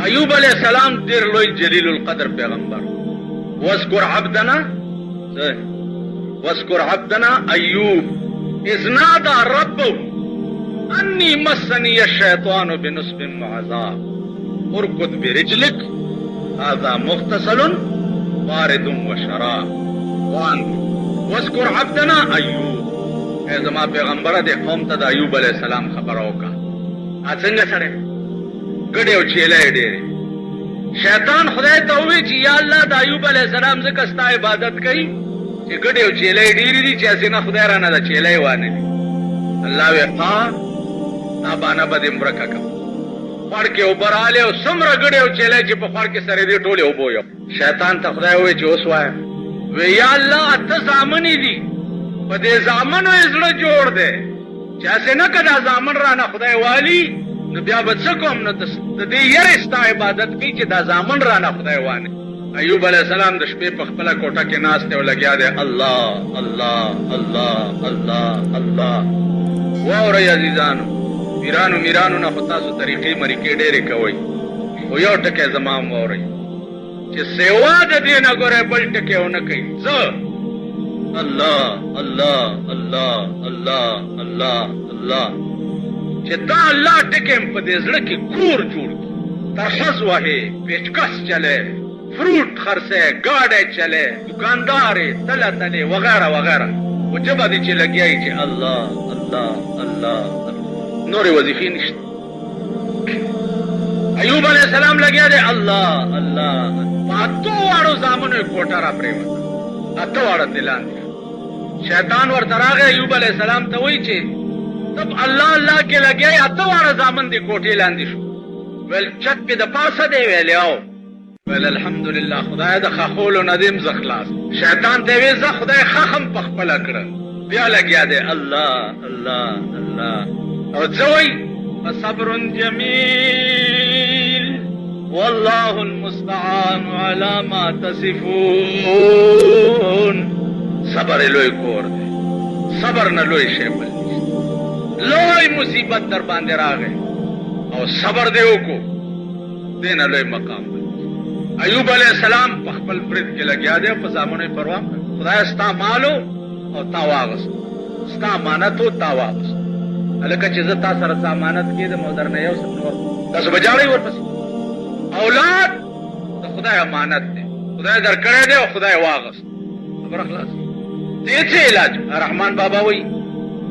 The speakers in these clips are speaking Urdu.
ایوب علیہ السلام دیر لوی جلیل القدر پیغمبر. واذکر عبدنا ایوب اذ نادى ربه انی مسنی الشیطان بنصب وعذاب ارکض برجلک هذا مغتسل بارد وشراب واذکر عبدنا ایوب. اے زما پیغمبر دے قوم ته د ایوب علیہ السلام خبر اوکا. څنګه سره ګډه او چیلې ډېرې شیطان خدای ته وی چې یا الله د ایوب علیہ السلام زکه ستا عبادت کوي چې ګډه او چیلې ډېرې دي چې اسنه خدای را نه د چیلې وانه دي. الله وی ها تا باندې بده مرکه کوم پړ کې وبراله او سمره ګډه او چیلې چې په خور کې سره دي ټوله وبوي. شیطان ته خدای وی چې اوس وای وی یا الله ته زامنې دي په دې زامنو زړه جوړ دے چې اسنه کدا زامن را نه خدای والی نو بیا به څه کوم نو د دې یره ستا عبادت کی چې دا زامن را نه خدای وانه. ایوب علیہ السلام د شپې په خپل کوټه کې ناشته او لګیا دی الله الله الله الله الله. واوري عزیزانو پیرانو میرانو نه تاسو طریقې مریکې ډېرې کوي او یو ټکی زمام واوري چې سیوا د دې نه ګوره بل ټکی ونه کوي. زه الله الله الله الله الله الله چې دا الله ټکم په دې زړه کې کور جوړ ترخص وهي پیچکس چلے فروٹ خرڅه گاډه چلے دکاندار تله تله وغیرہ وغیرہ او جبه دې چې لګیای چې الله الله الله نور وظیفې نشته. ایوب علیہ السلام لګیا دی الله الله پاتو واړو زامنو کوټه را پریوت اته واړه دلان. شیطان ورته راغی ایوب علیہ السلام ته وی چې تب الله الله کې لګیا اته واړه زامن دی کوټې لاندې شو. ول چت په د پاسه دی ویلو ول الحمدلله خدای د خخول ندیم زخلاص. شیطان ته وی زه خدای خخم په خپل کړ بیا لګیا دی الله الله الله او ځوي صبر جمیل والله المستعان على ما تصفون. صبر لوی کور دی صبر نه لوی شی بل لوی مصیبت در باندې راغی او صبر دی وکړو دین لوی مقام. ایوب علیہ السلام په خپل فرد کې لګیا دی په زامنو پروا خدای ستا مالو او تا واغست ستا امانت او تا واغست الکه چې زه تا سره امانت کېدم او درنه یو څه نور تاسو بجاړی ورپسې. اولاد د خدای امانت دی خدای درکړی دی او خدای واغست خبر خلاص. دې څه علاج رحمان بابا وایي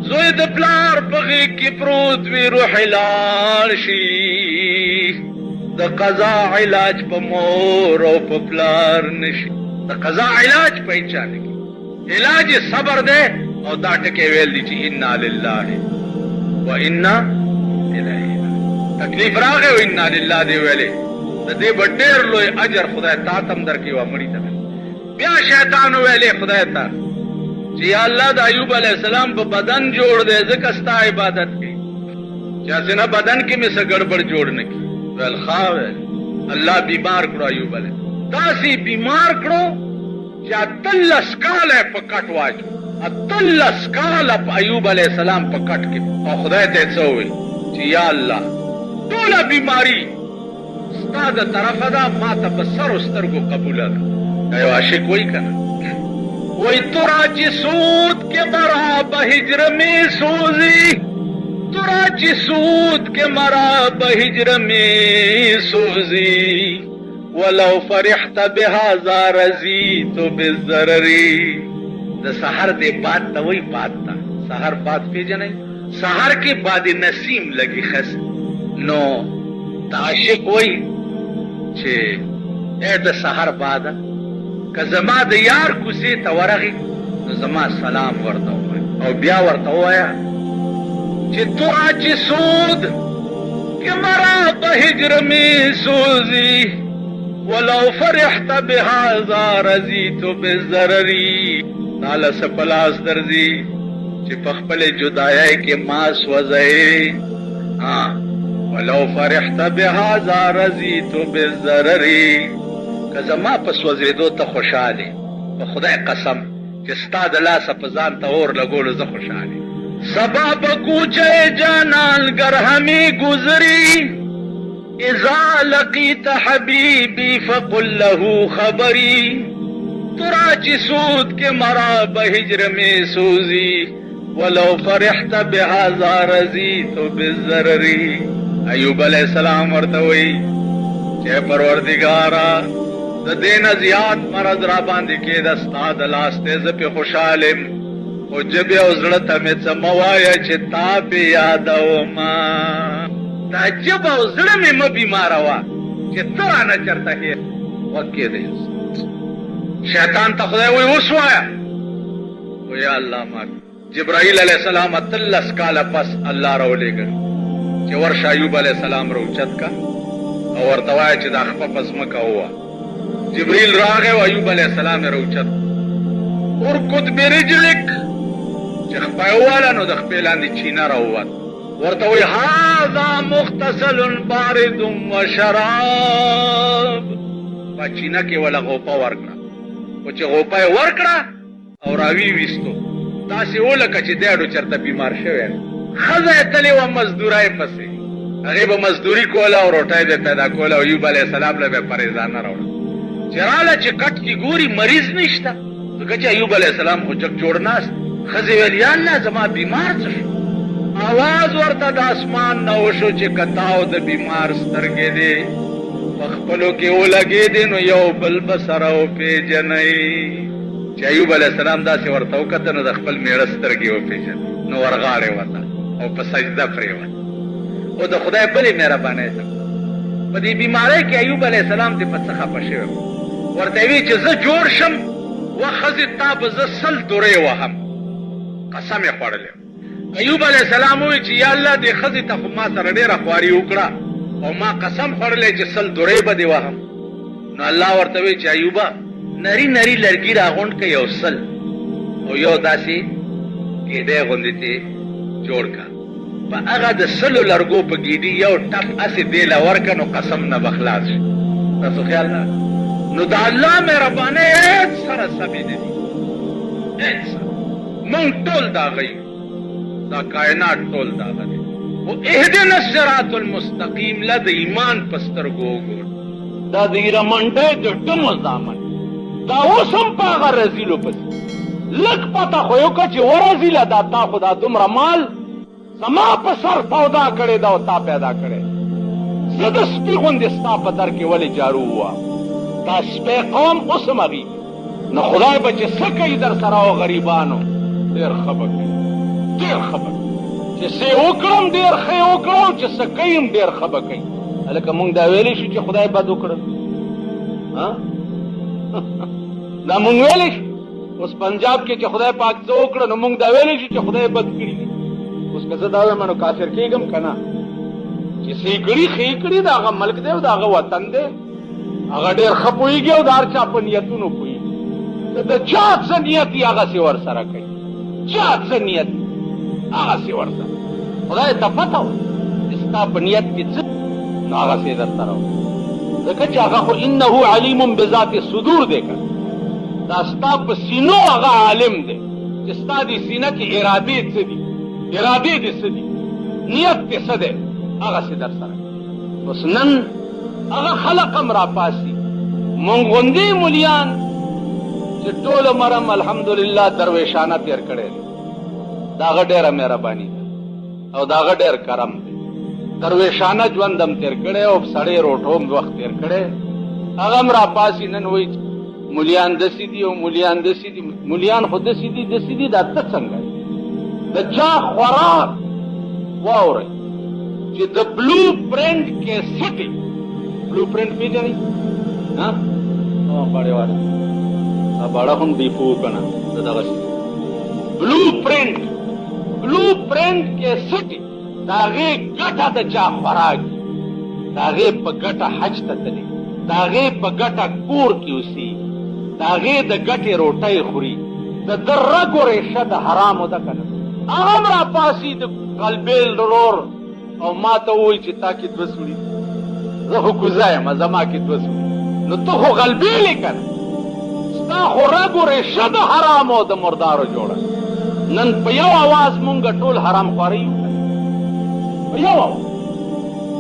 زوی د پلار په غېږ کې پروت وي روح لاړ شي د قضا علاج په مور او په پلار نشي. د قضا علاج په هیچا نه کېږي. علاج صبر دی او دا ټکې ویل دي چې انا لله و انا الیه. تکلیف راغی او انا لله دی ویلې د دې به ډېر لوی اجر خدای تا ته هم درکوي او مړي ته. بیا شیطان ویلې خدای ته چې یا الله د ایوب علیہ السلام په بدن جوړ دی ځکه ستا عبادت کوي چې اسنه بدن کې مې څه ګړبړ جوړ نه کړي. ویل خاوه الله بیمار کړو ایوب علیہ تاسې بیمار کړو چې 13 کاله په کټ واچو 13 کاله په ایوب علیہ السلام په کټ کې او خدای ته څه وویل چې یا الله ټوله بیماری ستا د طرفه ده ما ته په سر و سترګو قبوله ده. یو عاشق وایي که نه وی ترا چی سود کے مرا بہجر میں سوزی ترا چی سود کے مرا بہجر میں سوزی ولو فرحت بهذا رضیت بالضرری. د سحر دے بات تا وہی بات تا سحر بات پیجنئی سحر کے بعد نسیم لگی خس نو عاشق وہی چھے اے د سحر بعد که زما د یار کوسې ته ورغی نو زما سلام ورته ووایه او بیا ورته ووایه چې ترا چې سود که مرا په هجر مې سوزي ولو فرحت بهذا رضیت بالضرری. تاله څه په لاس درځي چې په خپلې جدایۍ کې ما سوځئ. ولو فرحت بهذا رضیت بالضرری. که زما په سوځېدو ته خوشحالې په خدای قسم چې ستا د لاسه په ځان ته اور لګولو زه خوشحالې. سبا په کوچه جانان گر همې گزری اذا لقيت حبیبی فقل له خبری ترا چی سود کے مرا بہجر میں سوزی ولو فرحت بهذا رضیت بالضرری. ایوب علیہ السلام ورتوئی چه پروردگارا د دین زیات مرض را باندې کې د استاد لاسته ز په خوشالم او جب او زړه ته مې سموایا چې تا په یادو ما دا جب او زړه مې م بیمار وا چې تر نه چرته هي وکې دې شیطان ته خدای وي وسوایا او یا الله ما جبرائیل علیہ السلام اتلس کاله پس الله راولېږي چې ورشه ایوب علیہ السلام راوچت کا او ورته وایي چې دا خپه پس مکه هوا. جبريل راغه او ایوب علیہ السلام راوچت ارکض برجلک چې خپایواله نو د خپل لاندې چینه راووت ورته وی هذا مغتسل بارد وشراب په چینه کې ولا غوپا ورکړه او چې غوپا یې ورکړه او راوی وستو تاسې ولکه چې دیاړو چرته بیمار شوی ښځه یې تلې وه مزدورۍ پسې هغې به مزدوري کوله او روټۍ به پیدا کوله او ایوب علیه السلام له به یې پرېزانه راوړه چې راله چې کټ کې ګوري مریض نشته ځکه چې ایوب علیه السلام خو جګ جوړ ناست ښځې ویل یا الله زما بیمار څه شو آواز ورته د اسمان نه وشو چې کتاو د بیمار سترګې دې په خپلو کې ولګېدې نو یو بل به سره وپېژنئ چې ایوب علیه السلام داسې ورته وکته نو د خپل میړه سترګې وپېژنې نو ورغاړې وته او په سجده پرېوت او د خدای بلې مهربانۍ ته په دې بیمارۍ کې ایوب علیه السلام دې په څه خفه شوی ورته وی چې زه جوړ شم و ښځې تا به زه 100 دورې وهم قسم یې خوړلی ایوب علیه السلام ووی چې یا الله دې ښځې ته خو ما سره ډېره خواري وکړه او ما قسم خوړلی چې 100 دورې به دې وهم نو الله ورته وی چې ایوبه نری نری لرګي راغونډ کړه یو 100 او یو داسې ګېډۍ غوندې ترې جوړ کړه په هغه د 100 لرګو په ګېډي یو ټپ هسې دې له ورکړه نو قسم نه به خلاص شي تاسو خیال نه نو د الله مهربانۍ هېڅ سره سمې نه دي هېڅ سره مونږ ټول د هغه یو دا کائنات ټول د هغه دی او اهدنا الصراط المستقیم له د ایمان په سترګو وګوره دا د ایرمنډۍ د ډمو زامن دا اوس هم په هغه رزیلو پسې لږ پته خو یو که چې ورزیله دا تا خو دا دومره مال زما په سر تودا کړې ده او تا پیدا کړې زه د سپي غوندې ستا په در کې ولې جارو ووهم دا سپی قوم اوس هم هغي نو خدای به چې څه کوي در سره او غریبانو ډېر ښه به کوي ډېر ښه به کوي چې څه وکړم ډېر ښه یې وکړم او چې څه کوي هم ډېر ښه به کوي هلکه مونږ دا ویلی شو چې خدای بد وکړل دا مونږ ویلی شو اوس پنجاب کې چې خدای پاک څه وکړه نو مونږ دا ویلی شو چې خدای بد کړي دي اوس که زه دا وایم نو کافر کېږم که نه چې څه یې کړي ښه یې کړي د هغه ملک دی او د هغه وطن دی هغه ډېر ښه پوهېږي او د هر چا په نیتونو پوهېږي د چا څه نیت یي هغسې ورسره کوي چا څه نیت هغسې ورسره خدای ته پته وه چې ستا په نیت کې څه نو هغسې یې درته راوړي ځکه چې هغه خو انه علیم بذات صدور دی که دا ستا په سینو هغه عالم دی چې ستا دې سینه کې ارادې څه دي ارادې دې څه دي نیت دې څه دی هغسې در سره اوس نن هغه خلق هم راپاسي مونږ غوندې مولیان چې ټول عمرم الحمدلله درویشانه تېر کړی دی د هغه ډېره مهرباني ده او د هغه ډېر کرم دی درویشانه ژوند هم تېر کړی او سړی روټو هم وخت تېر کړی هغه هم راپاسي نن وایي مولیان داسې دي او مولیان داسې دي مولیان خو داسې دي داسې دي دا ته څنګه د چا خوراک واورئ چې د بلو پرنټ کیسټ بلو پرنټ پېژنئ باړې والا دا باړه هم ډیپو که نه د دغسې بلو پرنټ کیسټ د هغې ګټه د چا خوراک د هغې په ګټه حج ته تلي د هغې په ګټه کور کې اوسېږي د هغې د ګټې روټۍ خوري د ده رګ و ریشه د حرامو ده که نه هغه هم راپاسي د غلبېل رور او ما ته ووایي چې تا کې 2 سوړي زه خو کوزه یم زما کې 2 سوړي نو ته خو غلبېل یې که نه ستا خو رګ و ریشه د حرامو د مردارو جوړه نن په یو اواز مونږ ټول حرام خواري یو په یو اواز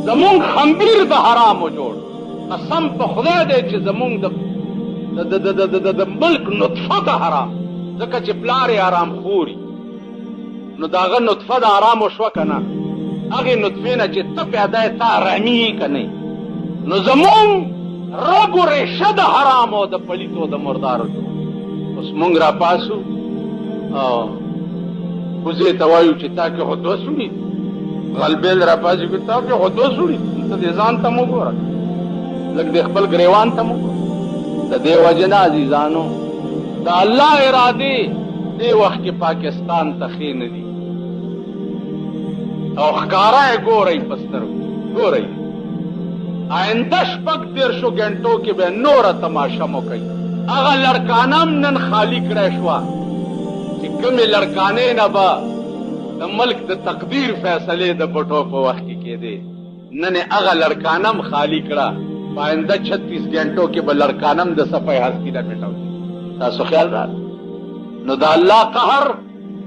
زمونږ خمبیر د حرامو جوړ. قسم په خدای دی چې زمونږ د ملک نطفه د حرام، ځکه چې پلار یې حرام خوري، نو د هغه نطفه د حرامو شوه که نه؟ هغې نطفې نه چې ته پیدا یې ته حرامي یې که نه؟ نو زمونږ رګ و ریشه د حرامو د پلیتو د مردارو جوړ. اوس مونږ را پاسو او وزې ته وایو چې تا کې خو دوه سوړي دي، غلبیل را پاسې کړي تا کې خو دوه سوړي دي، ته دې ځان ته مو ګوره، لږ د خپل ګریوان ته مو ګوره. د دې وجې نه عزیزانو د الله ارادې دې وخت کې پاکستان ته ښې نه دي او ښکاره یې ګورئ په سترګو، ګورئ. آینده 36 ګنټو کې به نوره تماشه مو کوي. هغه لړکانه نن خالی کړی شوه چې کومې لړکانې نه به د ملک د تقدیر فیصلې د پټو په وخت کې کېدې، نن یې هغه لړکانم خالی کړه. په آینده 36 ګنټو کې به لړکانم د صفحې هستي نه مټوي. تاسو خیال را نو د الله قهر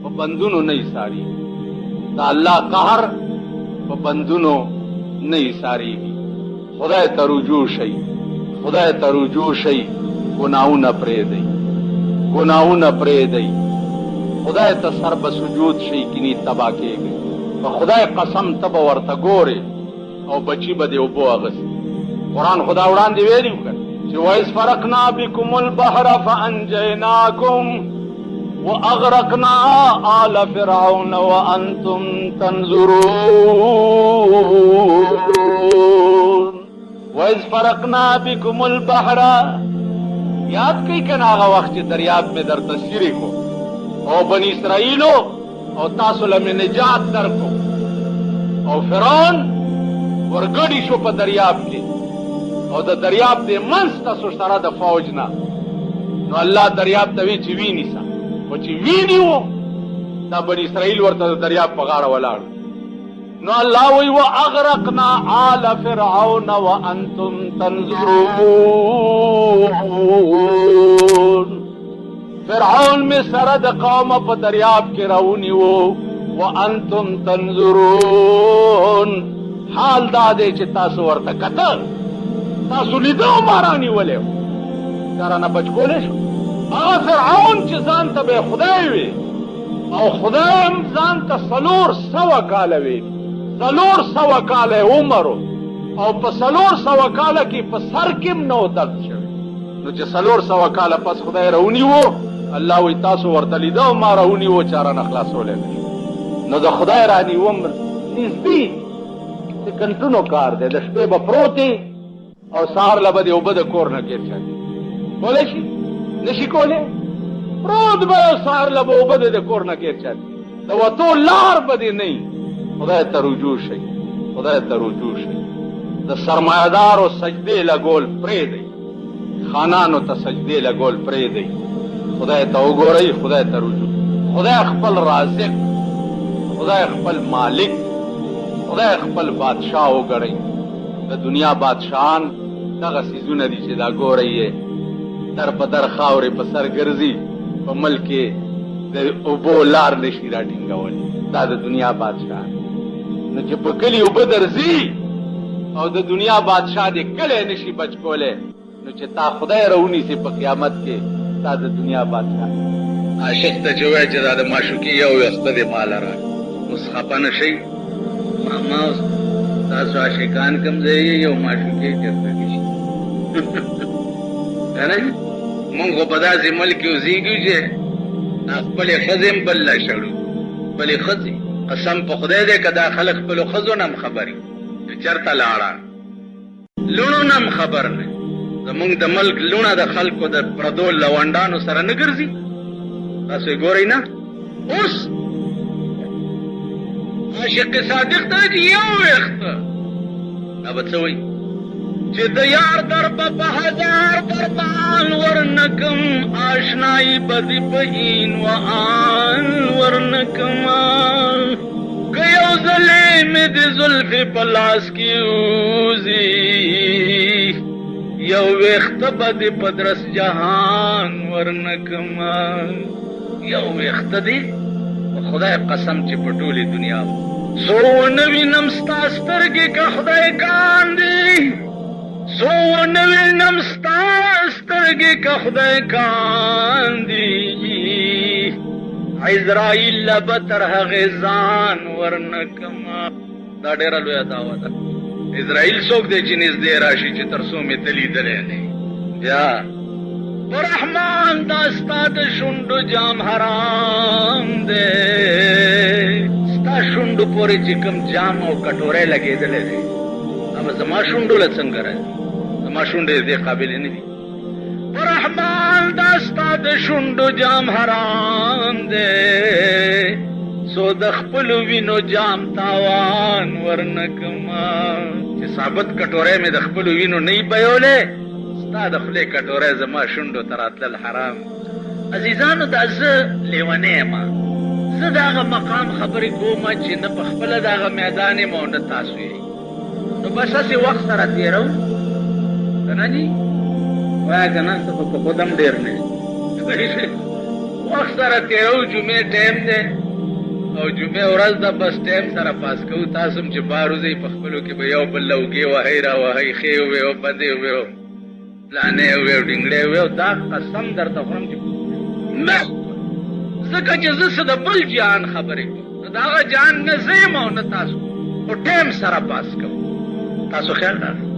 په بندونو نه ایسارېږي، د الله قهر په بندونو نه ایسارېږي. خدای ته رجوع شئ، خدای ته رجوع شئ، ګناهونه پرېږدئ، ګناهونه پرېږدئ، خدای ته سر به سجود شئ، کني تباه کېږئ. په خدای قسم ته به ورته ګورې او بچي به دې اوبو اغوستي. قرآن خدا وړاندې ویلي وکړ چې وَإِذْ فَرَقْنَا بِكُمُ الْبَحْرَ فَأَنْجَيْنَاكُمْ وَأَغْرَقْنَا آلَ فِرْعَوْنَ وَأَنْتُمْ تَنْظُرُونَ. وَإِذْ فَرَقْنَا بِكُمُ الْبَحْرَ، یاد کئی کنا آغا وقت چی دریاب میں در تصویری کو او بنی اسرائیلو او تاسو لمی نجات در کو او فرعون ورگڑی شو پا دریاب کی او دا دریاب دے منس تاسو سرا دا فوجنا. نو اللہ دریاب دوی چی وینی سا و چی وینی ہو دا بنی اسرائیل ورطا دا دریاب پا غارا ولاڑ. نو اللہ وی وَأَغْرَقْنَا آلَ فِرْعَوْنَ وَأَنْتُمْ تَنْظُرُونَ. فرعون میں سرد قوم پا دریاب کے رونی وہ وَأَنْتُمْ تَنْظُرُونَ. حال دادے چی تاسو ورطا کتر تاسو لیدو مارانی ولی ہو کارانا بچ کولے شو. آغا فرعون چی زانتا بے خدای وی او خدایم زانتا 400 کالوی، 400 کال عمرو او په 400 کال کې په سر کې نو درد شوی. نو چې 400 کال پس خدای رونی وو، الله وی تاسو ورته لیدو ما رونی وو چاره نه خلاصولې. نو د خدای رانی وم نږدې سکندونو کار دی، د شپې به پروتې او سهار لبه دی اوبه د کور نه ګیر چاته کولی شي نشي کولی، پروت به سهار لبه اوبه د کور نه ګیر چاته د وتو لار به دی نه. خدای ته رجوع شئ، خدای ته رجوع شئ. د سرمایه‌دارو سجدې لګول پرېږدئ، خانانو ته سجدې لګول پرېږدئ، خدای ته وګورئ، خدای ته رجوع. خدای خپل رازق، خدای خپل مالک، خدای خپل بادشاہ وګڼئ. د دنیا بادشاہان دغه څیزونه دي چې دا ګورئ یې در په در خاورې په سر ګرځي، په ملک کې د اوبو لار نشي راټینګولی. دا د دنیا بادشاہ نو چې په کلي اوبه درځي او د دنیا بادشاہ دې کلی نشي بچ کولی، نو چې تا خدای راونیسي په قیامت کې دا د دنیا بادشاہ. عاشق ته چې وایي چې دا د معشوقې یو ویښته دې ماله راکړي، اوس خفه نه شئ. ماما تاسو عاشقان کوم ځای یې یو معشوقې چېرته دي شي که نه؟ مونږ خو په داسې ملک کې اوسېږو چې خپلې ښځې هم بل لا شړو، خپلې ښځې. قسم په خدای دی که دا خلک خپلو ښځو نه هم خبر وي چې چېرته لاړه، لوڼو نه هم خبر نه. زمونږ د ملک لوڼه د خلکو د پردو لونډانو سره نه ګرځي. تاسو یې ګورئ نه. اوس عاشق صادق ته چې یو ویښته دا به څه وایي چې د یار در به په 1000 دربان ورنکم، آشنایی به دې په این و آن ورنکم. که یو ځلې مې د زلفې په لاس کې وځي، یو ویښته به دې په درس جهان ورنکم. یو ویښته دې په خدای قسم چې په ټولې دنیا سو نوینم ستا سترګې که خدای کاندي سو نوینم ستا سترګې که خدای کاندي عزرائیل لبه تر هغې ځان ورنکما. دا ډېره لویه دعوه ده. عزرائیل څوک دی چې نږدې راشي چې تر څو مې ته لیدلی نه بیا رحمان دا ستا د شونډو جام حرام دی. ستا شونډو پورې چې کوم جام او کټوری لګېدلی دی هغه زما شونډو له څنګه راځي؟ زما شونډې دې قابلې نه دي. رحمان دا ستا د شونډو جام حرام دی. سو د خپلو وینو جام تاوان ورنکما. چې ثابت کټوری مې د خپلو وینو نه یې بیولی ستا د خولې کټوری زما شونډو ته راتلل حرام. عزیزانو دا زه لیونی یم. زه د هغه مقام خبرې کوم چې نه په خپله د هغه میدان یم او نه تاسو یې. نو بس هسې وخت سره تېرو که نه دي وایه که نه ته خو خود هم ډېر نه وخت سره تېرو. جمعې ټایم دی او جمعې ورځ ده بس ټایم سره پاس کوو. تاسو هم چې بار وځئ په خپلو کې به یو بل له اوږې وهئ را وهئ ښې ووې او بدې ووې او پلانې ووې او ډینګړې ووې او دا قسم درته خورم چې نه ځکه چې زه څه د بل جان خبرې کوم نو د هغه جان نه زه یم او نه تاسو خو ټایم سره پاس کوو. تاسو خیال راغی